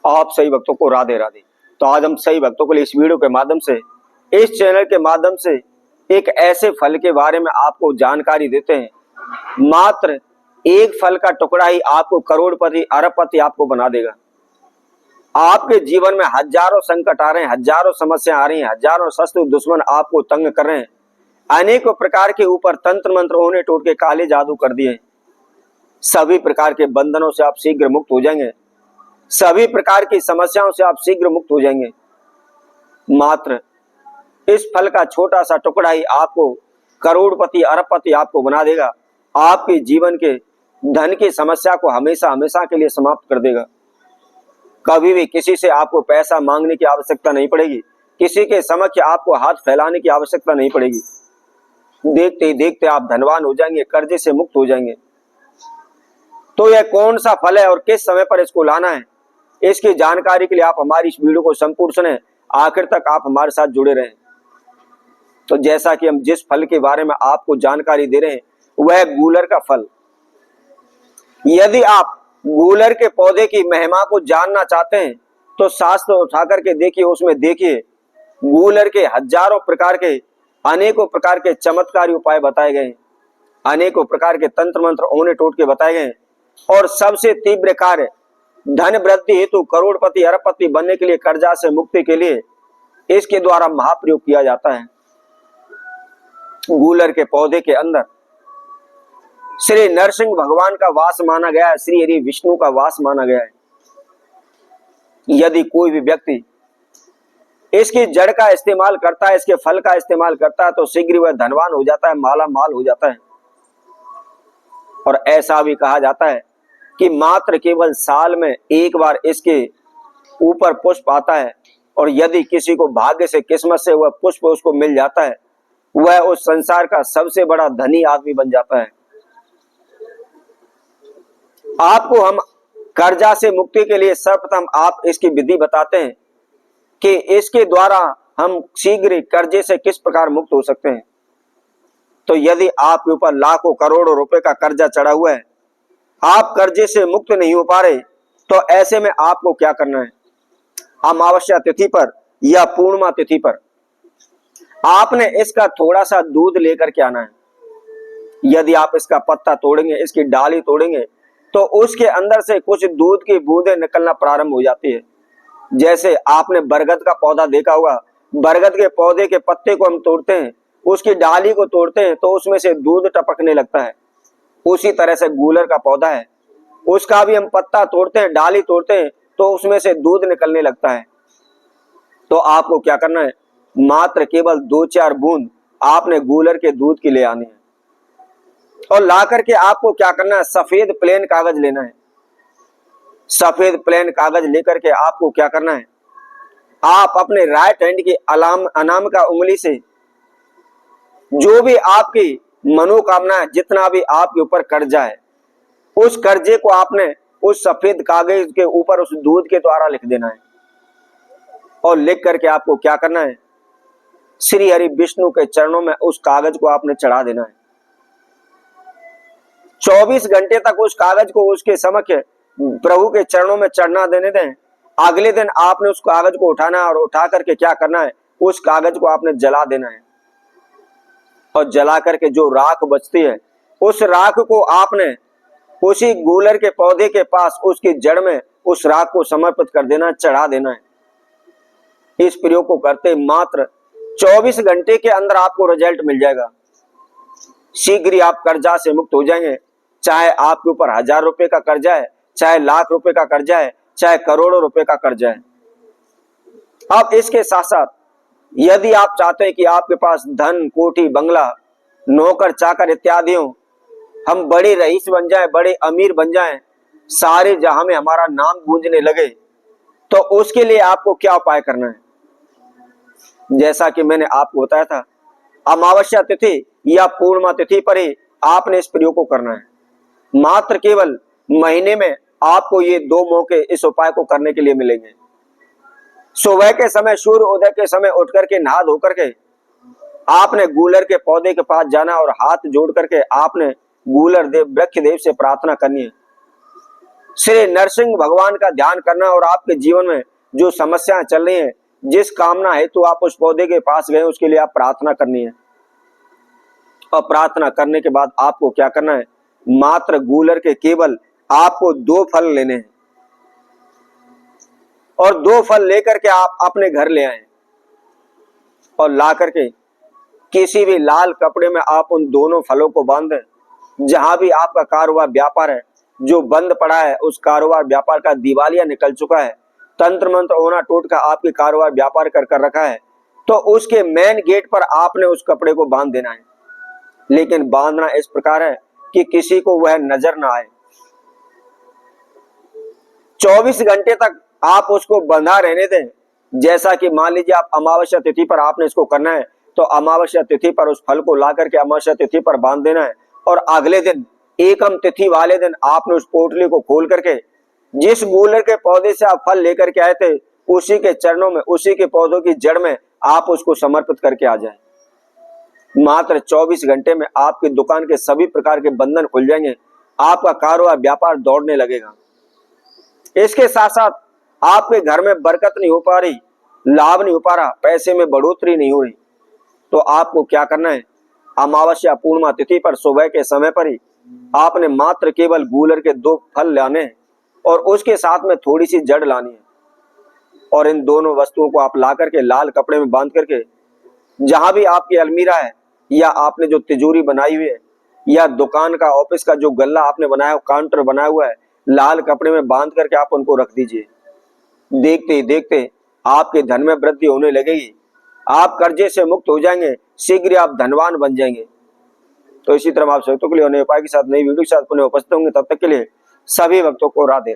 आप सही भक्तों को राधे राधे। तो आज हम सही भक्तों को लिए इस वीडियो के माध्यम से, इस चैनल के माध्यम से एक ऐसे फल के बारे में आपको जानकारी देते हैं। मात्र एक फल का टुकड़ा ही आपको करोड़पति अरबपति आपको बना देगा। आपके जीवन में हजारों संकट आ रहे हैं, हजारों समस्या आ रही हैं, हजारों शत्रु दुश्मन आपको तंग कर रहे हैं, अनेकों प्रकार के ऊपर तंत्र मंत्र ओने टोट के काले जादू कर दिए। सभी प्रकार के बंधनों से आप शीघ्र मुक्त हो जाएंगे, सभी प्रकार की समस्याओं से आप शीघ्र मुक्त हो जाएंगे। मात्र इस फल का छोटा सा टुकड़ा ही आपको करोड़पति अरबपति आपको बना देगा। आपके जीवन के धन की समस्या को हमेशा हमेशा के लिए समाप्त कर देगा। कभी भी किसी से आपको पैसा मांगने की आवश्यकता नहीं पड़ेगी, किसी के समक्ष आपको हाथ फैलाने की आवश्यकता नहीं पड़ेगी। देखते ही देखते आप धनवान हो जाएंगे, कर्जे से मुक्त हो जाएंगे। तो यह कौन सा फल है और किस समय पर इसको लाना है, इसकी जानकारी के लिए आप हमारी इस वीडियो को संपूर्ण सुने, आखिर तक आप हमारे साथ जुड़े रहें। तो जैसा कि हम जिस फल के बारे में आपको जानकारी दे रहे हैं वह गूलर का फल। यदि आप गूलर के पौधे की महिमा को जानना चाहते हैं तो शास्त्र उठा करके देखिए, उसमें देखिए गूलर के हजारों प्रकार के अनेकों प्रकार के चमत्कारी उपाय बताए गए, अनेकों प्रकार के तंत्र मंत्र ओने टोट के बताए गए। और सबसे तीव्र कार्य धन वृद्धि हेतु करोड़पति अरबपति बनने के लिए, कर्जा से मुक्ति के लिए इसके द्वारा महाप्रयोग किया जाता है। गूलर के पौधे के अंदर श्री नरसिंह भगवान का वास माना गया है, श्री हरि विष्णु का वास माना गया है। यदि कोई भी व्यक्ति इसकी जड़ का इस्तेमाल करता है, इसके फल का इस्तेमाल करता है, तो शीघ्र वह धनवान हो जाता है, माला माल हो जाता है। और ऐसा भी कहा जाता है कि मात्र केवल साल में एक बार इसके ऊपर पुष्प आता है, और यदि किसी को भाग्य से किस्मत से वह पुष्प उसको मिल जाता है, वह उस संसार का सबसे बड़ा धनी आदमी बन जाता है। आपको हम कर्जा से मुक्ति के लिए सर्वप्रथम आप इसकी विधि बताते हैं कि इसके द्वारा हम शीघ्र कर्जे से किस प्रकार मुक्त हो सकते हैं। तो यदि आपके ऊपर लाखों करोड़ों रुपए का कर्जा चढ़ा हुआ है, आप कर्जे से मुक्त नहीं हो पा रहे, तो ऐसे में आपको क्या करना है? अमावस्या तिथि पर या पूर्णिमा तिथि पर आपने इसका थोड़ा सा दूध लेकर के आना है। यदि आप इसका पत्ता तोड़ेंगे, इसकी डाली तोड़ेंगे, तो उसके अंदर से कुछ दूध की बूंदें निकलना प्रारंभ हो जाती है। जैसे आपने बरगद का पौधा देखा होगा, बरगद के पौधे के पत्ते को हम तोड़ते हैं, उसकी डाली को तोड़ते हैं, तो उसमें से दूध टपकने लगता है। उसी तरह से गूलर का पौधा है, उसका भी हम पत्ता तोड़ते हैं, डाली तोड़ते हैं, तो उसमें से दूध निकलने लगता है। तो आपको क्या करना है? मात्र केवल 2-4 बूंद आपने गूलर के दूध की ले आनी है, और ला करके आपको क्या करना है? सफेद प्लेन कागज लेना है। सफेद प्लेन कागज लेकर के आपको क्या करना है? आप अपने राइट हैंड की अनामिका उंगली से जो भी आपकी मनोकामना है, जितना भी आपके ऊपर कर्जा है, उस कर्जे को आपने उस सफेद कागज के ऊपर उस दूध के द्वारा लिख देना है। और लिख करके आपको क्या करना है? श्री हरि विष्णु के चरणों में उस कागज को आपने चढ़ा देना है। 24 घंटे तक उस कागज को उसके समक्ष प्रभु के चरणों में चढ़ना देने दें। अगले दिन आपने उस कागज को उठाना है, और उठा करके क्या करना है? उस कागज को आपने जला देना है। और जला करके जो राख बचती है, उस राख को आपने उसी गूलर के पौधे के पास उसकी जड़ में उस राख को समर्पित कर देना है, चढ़ा देना है। इस प्रयोग को करते मात्र 24 घंटे के अंदर आपको रिजल्ट मिल जाएगा। शीघ्र ही आप कर्जा से मुक्त हो जाएंगे। चाहे आपके ऊपर 1000 रुपए का कर्जा है, चाहे लाख रुपए का कर्जा है, चाहे करोड़ों रुपए का कर्जा है। अब इसके साथ साथ यदि आप चाहते हैं कि आपके पास धन, कोठी, बंगला, नौकर चाकर इत्यादि हो, हम बड़े रईस बन जाएं, बड़े अमीर बन जाएं, सारे जहां में हमारा नाम गूंजने लगे, तो उसके लिए आपको क्या उपाय करना है? जैसा कि मैंने आपको बताया था, अमावस्या तिथि या पूर्णिमा तिथि पर ही आपने इस प्रयोग को करना है। मात्र केवल महीने में आपको ये 2 मौके इस उपाय को करने के लिए मिलेंगे। सुबह के समय, सूर्य उदय के समय उठ करके नहा धो करके आपने गूलर के पौधे के पास जाना, और हाथ जोड़ करके आपने गूलर देव, वृक्ष देव से प्रार्थना करनी है। श्री नरसिंह भगवान का ध्यान करना और आपके जीवन में जो समस्याएं चल रही हैं, जिस कामना है तो आप उस पौधे के पास गए, उसके लिए आप प्रार्थना करनी है। और प्रार्थना करने के बाद आपको क्या करना है, मात्र गूलर के केवल आपको 2 फल लेने हैं और 2 फल लेकर के आप अपने घर ले आए और ला करके किसी भी लाल कपड़े में आप उन दोनों फलों को बांध दें। जहां भी आपका कारोबार व्यापार है जो बंद पड़ा है, उस कारोबार व्यापार का दिवालिया निकल चुका है, तंत्र मंत्र ओना टोटका आपके कारोबार व्यापार कर रखा है, तो उसके मेन गेट पर आपने उस कपड़े को बांध देना है। लेकिन बांधना इस प्रकार है कि किसी को वह नजर ना आए। 24 घंटे तक आप उसको बंधा रहने दें। जैसा कि मान लीजिए आप अमावस्या तिथि पर आपने इसको करना है, तो अमावस्या तिथि पर उस फल को ला करके अमावस्या तिथि पर बांध देना है और अगले दिन एकम तिथि वाले दिन आपने उस पोटली को खोल करके जिस गूलर के पौधे से आप फल लेकर के आए थे, उसी के चरणों में, उसी के पौधों की जड़ में आप उसको समर्पित करके आ जाएं। मात्र 24 घंटे में आपकी दुकान के सभी प्रकार के बंधन खुल जाएंगे, आपका कारोबार व्यापार दौड़ने लगेगा। इसके साथ साथ आपके घर में बरकत नहीं हो पा रही, लाभ नहीं हो पा रहा, पैसे में बढ़ोतरी नहीं हो रही, तो आपको क्या करना है, अमावस्या पूर्णिमा तिथि पर सुबह के समय पर ही आपने मात्र केवल गूलर के 2 फल लाने हैं और उसके साथ में थोड़ी सी जड़ लानी है और इन दोनों वस्तुओं को आप ला करके लाल कपड़े में बांध करके जहां भी आपकी अलमीरा है या आपने जो तिजोरी बनाई हुई है या दुकान का, ऑफिस का जो गल्ला आपने बनाया हो, काउंटर बनाया हुआ है, लाल कपड़े में बांध करके आप उनको रख दीजिए। देखते ही देखते आपके धन में वृद्धि होने लगेगी, आप कर्जे से मुक्त हो जाएंगे, शीघ्र आप धनवान बन जाएंगे। तो इसी तरह आप भक्तों के लिए उपाय के साथ नई वीडियो के साथ पुनः उपस्थित होंगे। तब तक के लिए सभी भक्तों को राधे राधे।